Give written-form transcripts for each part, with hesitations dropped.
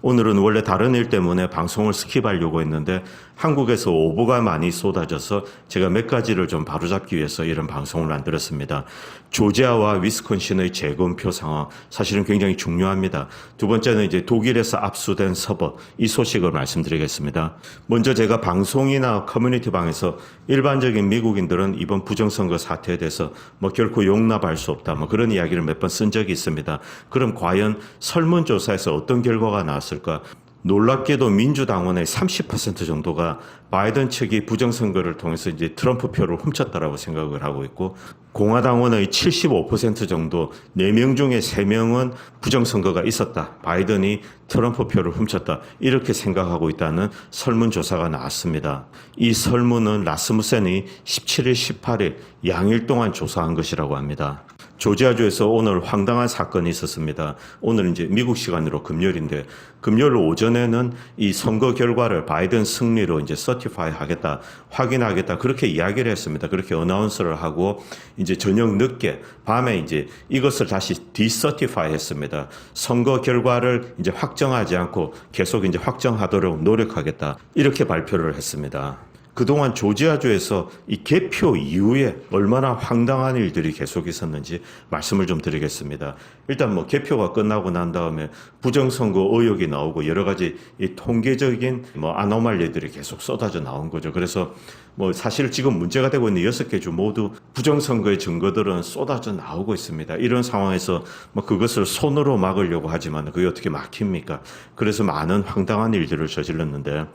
오늘은 원래 다른 일 때문에 방송을 스킵하려고 했는데 한국에서 오보가 많이 쏟아져서 제가 몇 가지를 좀 바로잡기 위해서 이런 방송을 만들었습니다. 조지아와 위스콘신의 재검표 상황 사실은 굉장히 중요합니다. 두 번째는 이제 독일에서 압수된 서버 이 소식을 말씀드리겠습니다. 먼저 제가 방송이나 커뮤니티 방에서 일반적인 미국인들은 이번 부정선거 사태에 대해서 결코 용납할 수 없다 그런 이야기를 몇 번 쓴 적이 있습니다. 그럼 과연 설문조사에서 어떤 결과가 나왔을까? 놀랍게도 민주당원의 30% 정도가 바이든 측이 부정선거를 통해서 이제 트럼프 표를 훔쳤다라고 생각을 하고 있고, 공화당원의 75% 정도 4명 중에 3명은 부정선거가 있었다. 바이든이 트럼프 표를 훔쳤다. 이렇게 생각하고 있다는 설문조사가 나왔습니다. 이 설문은 라스무센이 17일, 18일 양일 동안 조사한 것이라고 합니다. 조지아주에서 오늘 황당한 사건이 있었습니다. 오늘 이제 미국 시간으로 금요일인데, 금요일 오전에는 이 선거 결과를 바이든 승리로 이제 서티파이 하겠다, 확인하겠다, 그렇게 이야기를 했습니다. 그렇게 어나운서를 하고, 이제 저녁 늦게, 밤에 이제 이것을 다시 디서티파이 했습니다. 선거 결과를 이제 확정하지 않고 계속 이제 확정하도록 노력하겠다. 이렇게 발표를 했습니다. 그동안 조지아주에서 이 개표 이후에 얼마나 황당한 일들이 계속 있었는지 말씀을 좀 드리겠습니다. 일단 개표가 끝나고 난 다음에 부정선거 의혹이 나오고 여러 가지 이 통계적인 아노말리들이 계속 쏟아져 나온 거죠. 그래서 사실 지금 문제가 되고 있는 6개 주 모두 부정선거의 증거들은 쏟아져 나오고 있습니다. 이런 상황에서 그것을 손으로 막으려고 하지만 그게 어떻게 막힙니까? 그래서 많은 황당한 일들을 저질렀는데,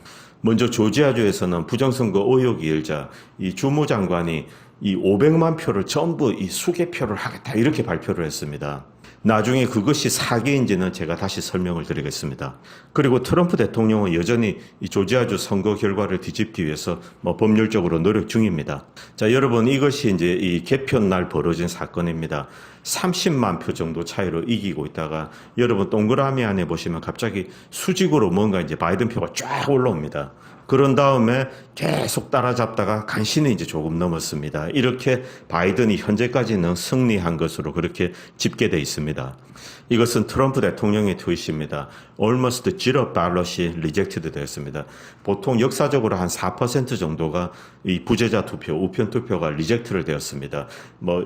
먼저 조지아주에서는 부정선거 의혹이 일자 이 주무장관이 이 500만 표를 전부 이 수개표를 하겠다 이렇게 발표를 했습니다. 나중에 그것이 사기인지는 제가 다시 설명을 드리겠습니다. 그리고 트럼프 대통령은 여전히 이 조지아주 선거 결과를 뒤집기 위해서 법률적으로 노력 중입니다. 자, 여러분, 이것이 이제 이 개표 날 벌어진 사건입니다. 30만 표 정도 차이로 이기고 있다가 여러분 동그라미 안에 보시면 갑자기 수직으로 뭔가 이제 바이든 표가 쫙 올라옵니다. 그런 다음에 계속 따라잡다가 간신히 이제 조금 넘었습니다. 이렇게 바이든이 현재까지는 승리한 것으로 그렇게 집계되어 있습니다. 이것은 트럼프 대통령의 트윗입니다. Almost zero ballot이 rejected 되었습니다. 보통 역사적으로 한 4% 정도가 이 부재자 투표, 우편 투표가 리젝트를 되었습니다.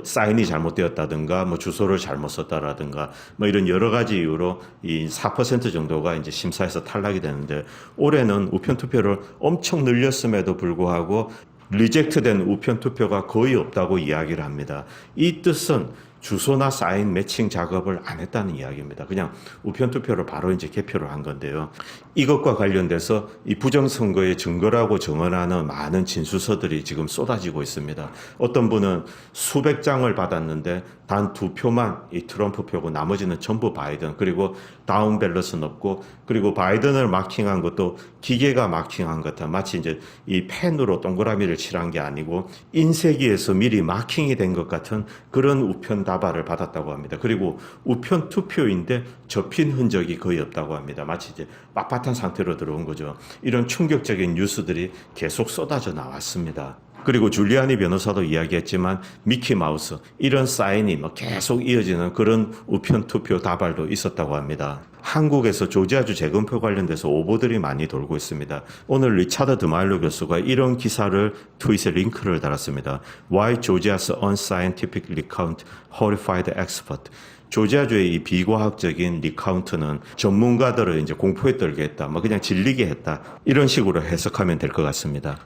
사인이 잘못되었다든가, 주소를 잘못 썼다라든가, 이런 여러 가지 이유로 이 4% 정도가 이제 심사에서 탈락이 되는데, 올해는 우편 투표를 엄청 늘렸음에도 불구하고 리젝트된 우편 투표가 거의 없다고 이야기를 합니다. 이 뜻은 주소나 사인 매칭 작업을 안 했다는 이야기입니다. 그냥 우편 투표로 바로 이제 개표를 한 건데요. 이것과 관련돼서 이 부정선거의 증거라고 정언하는 많은 진술서들이 지금 쏟아지고 있습니다. 어떤 분은 수백 장을 받았는데 단 2표만 이 트럼프 표고 나머지는 전부 바이든, 그리고 다운 밸런스는 없고, 그리고 바이든을 마킹한 것도 기계가 마킹한 것 같아. 마치 이제 이 펜으로 동그라미를 칠한 게 아니고 인쇄기에서 미리 마킹이 된 것 같은 그런 우편 다발을 받았다고 합니다. 그리고 우편 투표인데 접힌 흔적이 거의 없다고 합니다. 마치 이제 빳빳한 상태로 들어온 거죠. 이런 충격적인 뉴스들이 계속 쏟아져 나왔습니다. 그리고 줄리아니 변호사도 이야기했지만 미키마우스 이런 사인이 계속 이어지는 그런 우편 투표 다발도 있었다고 합니다. 한국에서 조지아주 재검표 관련돼서 오보들이 많이 돌고 있습니다. 오늘 리차드 드마일로 교수가 이런 기사를 트윗에 링크를 달았습니다. Why Georgia's unscientific recount horrified expert. 조지아주의 이 비과학적인 리카운트는 전문가들을 이제 공포에 떨게 했다, 그냥 질리게 했다, 이런 식으로 해석하면 될 것 같습니다.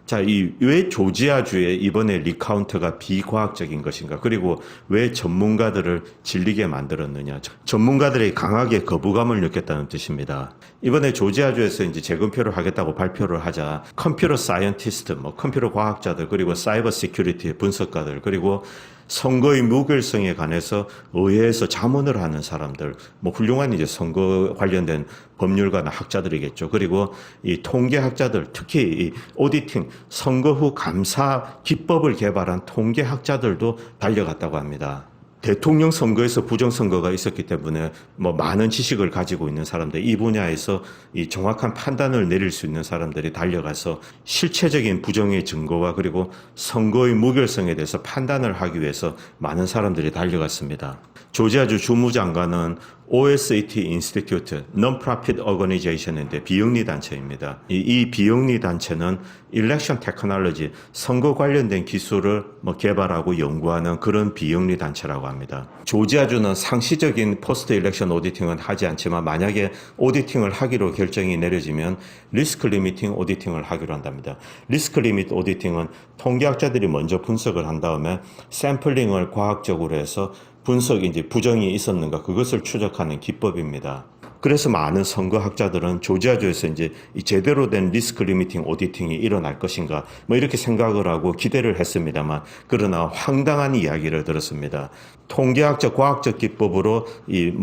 자, 왜 조지아주의 이번에 리카운트가 비과학적인 것인가? 그리고 왜 전문가들을 질리게 만들었느냐? 전문가들이 강하게 거부감을 느꼈다는 뜻입니다. 이번에 조지아주에서 이제 재검표를 하겠다고 발표를 하자 컴퓨터 사이언티스트, 컴퓨터 과학자들, 그리고 사이버 시큐리티 분석가들, 그리고 선거의 무결성에 관해서 의회에서 자문을 하는 사람들, 훌륭한 이제 선거 관련된 법률가나 학자들이겠죠. 그리고 이 통계학자들, 특히 이 오디팅, 선거 후 감사 기법을 개발한 통계학자들도 달려갔다고 합니다. 대통령 선거에서 부정선거가 있었기 때문에 많은 지식을 가지고 있는 사람들, 이 분야에서 이 정확한 판단을 내릴 수 있는 사람들이 달려가서 실체적인 부정의 증거와 그리고 선거의 무결성에 대해서 판단을 하기 위해서 많은 사람들이 달려갔습니다. 조지아주 주무장관은 OSAT Institute, Non-Profit Organization인데 비영리 단체입니다. 이 비영리 단체는 Election Technology, 선거 관련된 기술을 개발하고 연구하는 그런 비영리 단체라고 합니다. 조지아주는 상시적인 포스트 일렉션 오디팅은 하지 않지만 만약에 오디팅을 하기로 결정이 내려지면 리스크 리미팅 오디팅을 하기로 한답니다. 리스크 리미트 오디팅은 통계학자들이 먼저 분석을 한 다음에 샘플링을 과학적으로 해서 분석이 이제 부정이 있었는가 그것을 추적하는 기법입니다. 그래서 많은 선거학자들은 조지아주에서 이제 제대로 된 리스크 리미팅 오디팅이 일어날 것인가 이렇게 생각을 하고 기대를 했습니다만 그러나 황당한 이야기를 들었습니다. 통계학적 과학적 기법으로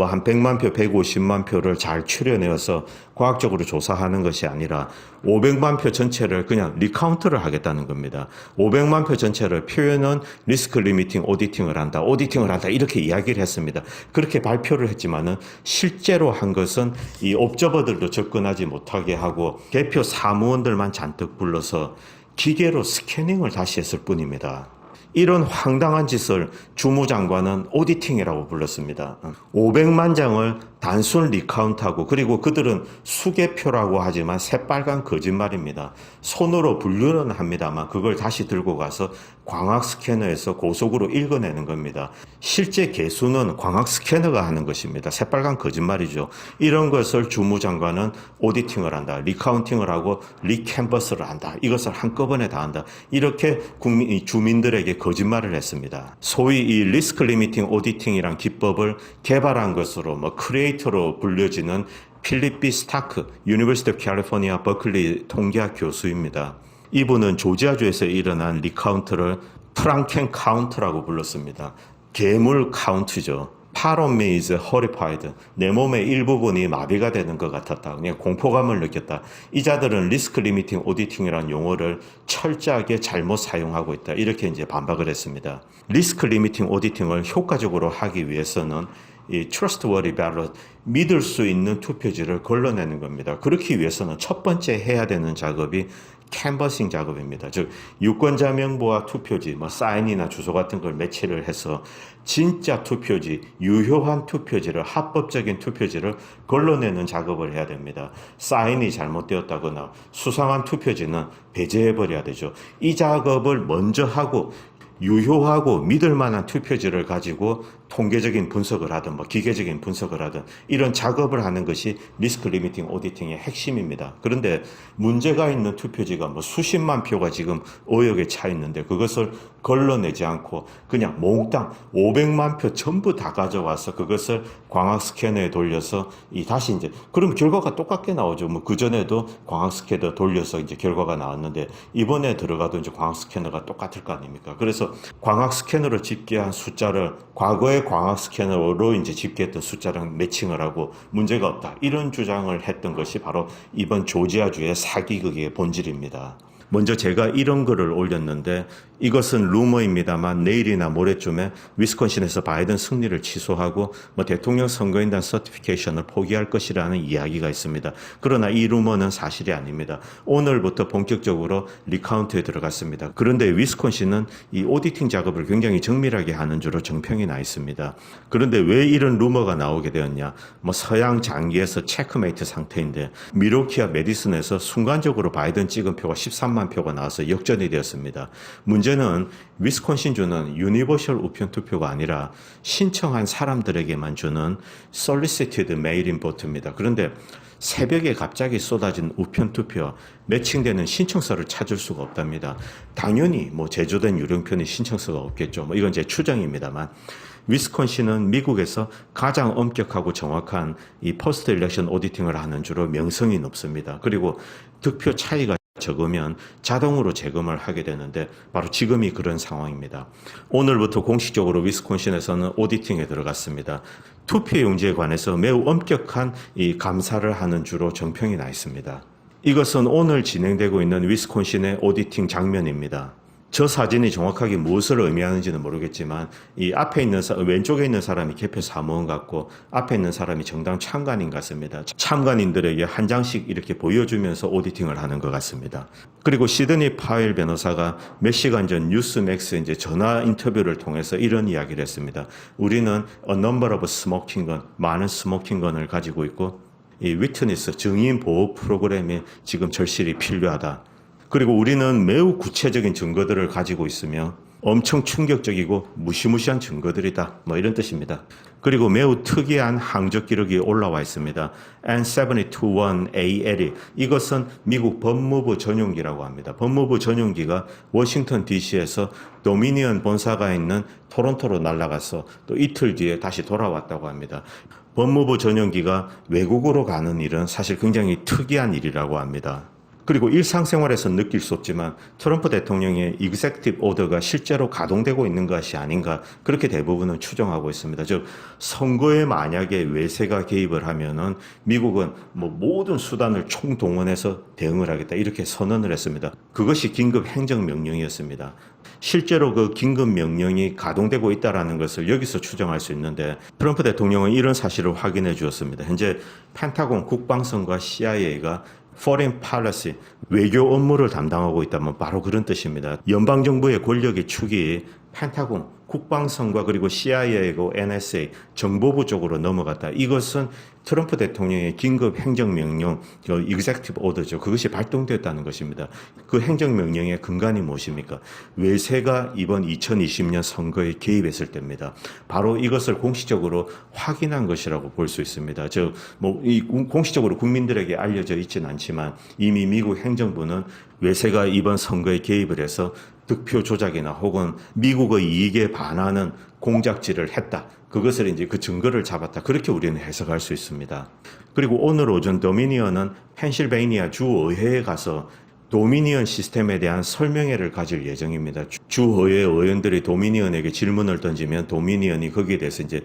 한 100만 표, 150만 표를 잘 추려내어서 과학적으로 조사하는 것이 아니라 500만 표 전체를 그냥 리카운트를 하겠다는 겁니다. 500만 표 전체를 표현은 리스크 리미팅 오디팅을 한다 이렇게 이야기를 했습니다. 그렇게 발표를 했지만은 실제로 한 것은 이 옵저버들도 접근하지 못하게 하고 개표 사무원들만 잔뜩 불러서 기계로 스캐닝을 다시 했을 뿐입니다. 이런 황당한 짓을 주무장관은 오디팅이라고 불렀습니다. 500만 장을 단순 리카운트하고 그리고 그들은 수개표라고 하지만 새빨간 거짓말입니다. 손으로 분류는 합니다만 그걸 다시 들고 가서 광학 스캐너에서 고속으로 읽어내는 겁니다. 실제 개수는 광학 스캐너가 하는 것입니다. 새빨간 거짓말이죠. 이런 것을 주무장관은 오디팅을 한다. 리카운팅을 하고 리캔버스를 한다. 이것을 한꺼번에 다 한다. 이렇게 주민들에게 거짓말을 했습니다. 소위 이 리스크 리미팅 오디팅이란 기법을 개발한 것으로 크리에이터로 불려지는 필립 B. 스타크, 유니버시티 오브 캘리포니아 버클리 통계학 교수입니다. 이분은 조지아주에서 일어난 리카운트를 프랑켄 카운트라고 불렀습니다. 괴물 카운트죠. Part of me is horrified. 내 몸의 일부분이 마비가 되는 것 같았다. 그냥 공포감을 느꼈다. 이 자들은 리스크 리미팅 오디팅이라는 용어를 철저하게 잘못 사용하고 있다. 이렇게 이제 반박을 했습니다. 리스크 리미팅 오디팅을 효과적으로 하기 위해서는 이 trustworthy ballot, 믿을 수 있는 투표지를 걸러내는 겁니다. 그렇기 위해서는 첫 번째 해야 되는 작업이 캔버싱 작업입니다. 즉 유권자 명부와 투표지, 사인이나 주소 같은 걸 매치를 해서 진짜 투표지, 유효한 투표지를 합법적인 투표지를 걸러내는 작업을 해야 됩니다. 사인이 잘못되었다거나 수상한 투표지는 배제해버려야 되죠. 이 작업을 먼저 하고 유효하고 믿을 만한 투표지를 가지고 통계적인 분석을 하든 기계적인 분석을 하든 이런 작업을 하는 것이 리스크 리미팅 오디팅의 핵심입니다. 그런데 문제가 있는 투표지가 수십만 표가 지금 의혹에 차 있는데 그것을 걸러내지 않고 그냥 몽땅 500만 표 전부 다 가져와서 그것을 광학 스캐너에 돌려서 다시 이제 그럼 결과가 똑같게 나오죠. 그 전에도 광학 스캐너 돌려서 이제 결과가 나왔는데 이번에 들어가도 이제 광학 스캐너가 똑같을 거 아닙니까? 그래서 광학 스캐너로 집계한 숫자를 과거의 광학 스캐너로 이제 집계했던 숫자랑 매칭을 하고 문제가 없다. 이런 주장을 했던 것이 바로 이번 조지아주의 사기극의 본질입니다. 먼저 제가 이런 글을 올렸는데 이것은 루머입니다만 내일이나 모레쯤에 위스콘신에서 바이든 승리를 취소하고 대통령 선거인단 서티피케이션을 포기할 것이라는 이야기가 있습니다. 그러나 이 루머는 사실이 아닙니다. 오늘부터 본격적으로 리카운트에 들어갔습니다. 그런데 위스콘신은 이 오디팅 작업을 굉장히 정밀하게 하는 줄로 정평이 나 있습니다. 그런데 왜 이런 루머가 나오게 되었냐? 서양 장기에서 체크메이트 상태인데 미로키와 메디슨에서 순간적으로 바이든 찍은 표가 13만 표가 나와서 역전이 되었습니다. 문제는 위스콘신주는 유니버셜 우편 투표가 아니라 신청한 사람들에게만 주는 solicited mail-in vote입니다. 그런데 새벽에 갑자기 쏟아진 우편 투표, 매칭되는 신청서를 찾을 수가 없답니다. 당연히 제조된 유령편이 신청서가 없겠죠. 이건 제 추정입니다만. 위스콘신은 미국에서 가장 엄격하고 정확한 이 포스트 일렉션 오디팅을 하는 주로 명성이 높습니다. 그리고 득표 차이가 적으면 자동으로 재검을 하게 되는데 바로 지금이 그런 상황입니다. 오늘부터 공식적으로 위스콘신에서는 오디팅에 들어갔습니다. 투표 용지에 관해서 매우 엄격한 이 감사를 하는 주로 정평이 나 있습니다. 이것은 오늘 진행되고 있는 위스콘신의 오디팅 장면입니다. 저 사진이 정확하게 무엇을 의미하는지는 모르겠지만 이 앞에 있는 왼쪽에 있는 사람이 개표 사무원 같고 앞에 있는 사람이 정당 참관인 같습니다. 참관인들에게 한 장씩 이렇게 보여주면서 오디팅을 하는 것 같습니다. 그리고 시드니 파웰 변호사가 몇 시간 전 뉴스맥스 이제 전화 인터뷰를 통해서 이런 이야기를 했습니다. 우리는 a number of smoking gun, 많은 스모킹 건을 가지고 있고 이 위트니스 증인 보호 프로그램이 지금 절실히 필요하다. 그리고 우리는 매우 구체적인 증거들을 가지고 있으며 엄청 충격적이고 무시무시한 증거들이다. 뭐 이런 뜻입니다. 그리고 매우 특이한 항적 기록이 올라와 있습니다. N721AL이 이것은 미국 법무부 전용기라고 합니다. 법무부 전용기가 워싱턴 DC에서 도미니언 본사가 있는 토론토로 날아가서 또 이틀 뒤에 다시 돌아왔다고 합니다. 법무부 전용기가 외국으로 가는 일은 사실 굉장히 특이한 일이라고 합니다. 그리고 일상생활에서 느낄 수 없지만 트럼프 대통령의 executive order가 실제로 가동되고 있는 것이 아닌가 그렇게 대부분은 추정하고 있습니다. 즉 선거에 만약에 외세가 개입을 하면은 미국은 뭐 모든 수단을 총동원해서 대응을 하겠다 이렇게 선언을 했습니다. 그것이 긴급 행정명령이었습니다. 실제로 그 긴급 명령이 가동되고 있다는 것을 여기서 추정할 수 있는데 트럼프 대통령은 이런 사실을 확인해 주었습니다. 현재 펜타곤 국방성과 CIA가 Foreign Policy, 외교 업무를 담당하고 있다면 바로 그런 뜻입니다. 연방정부의 권력의 축이 펜타곤, 국방성과 그리고 CIA고 NSA, 정보부 쪽으로 넘어갔다. 이것은 트럼프 대통령의 긴급 행정명령, Executive Order죠. 그것이 발동됐다는 것입니다. 그 행정명령의 근간이 무엇입니까? 외세가 이번 2020년 선거에 개입했을 때입니다. 바로 이것을 공식적으로 확인한 것이라고 볼 수 있습니다. 즉, 공식적으로 국민들에게 알려져 있지는 않지만 이미 미국 행정부는 외세가 이번 선거에 개입을 해서 득표 조작이나 혹은 미국의 이익에 반하는 공작질을 했다. 그것을 이제 그 증거를 잡았다. 그렇게 우리는 해석할 수 있습니다. 그리고 오늘 오전 도미니언은 펜실베이니아 주의회에 가서 도미니언 시스템에 대한 설명회를 가질 예정입니다. 주의회 의원들이 도미니언에게 질문을 던지면 도미니언이 거기에 대해서 이제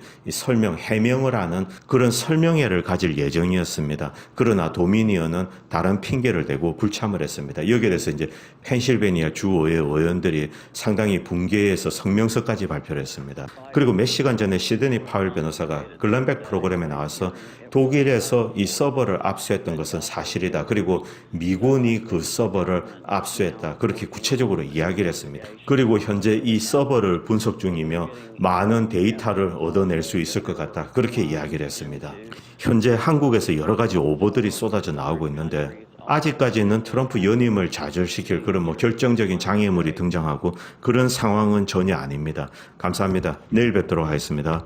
해명을 하는 그런 설명회를 가질 예정이었습니다. 그러나 도미니언은 다른 핑계를 대고 불참을 했습니다. 여기에 대해서 이제 펜실베니아 주의회 의원들이 상당히 붕괴해서 성명서까지 발표를 했습니다. 그리고 몇 시간 전에 시드니 파웰 변호사가 글렌백 프로그램에 나와서 독일에서 이 서버를 압수했던 것은 사실이다. 그리고 미군이 그 서버를 압수했다. 그렇게 구체적으로 이야기를 했습니다. 그리고 현재 이 서버를 분석 중이며 많은 데이터를 얻어낼 수 있을 것 같다. 그렇게 이야기를 했습니다. 현재 한국에서 여러 가지 오보들이 쏟아져 나오고 있는데 아직까지는 트럼프 연임을 좌절시킬 그런 결정적인 장애물이 등장하고 그런 상황은 전혀 아닙니다. 감사합니다. 내일 뵙도록 하겠습니다.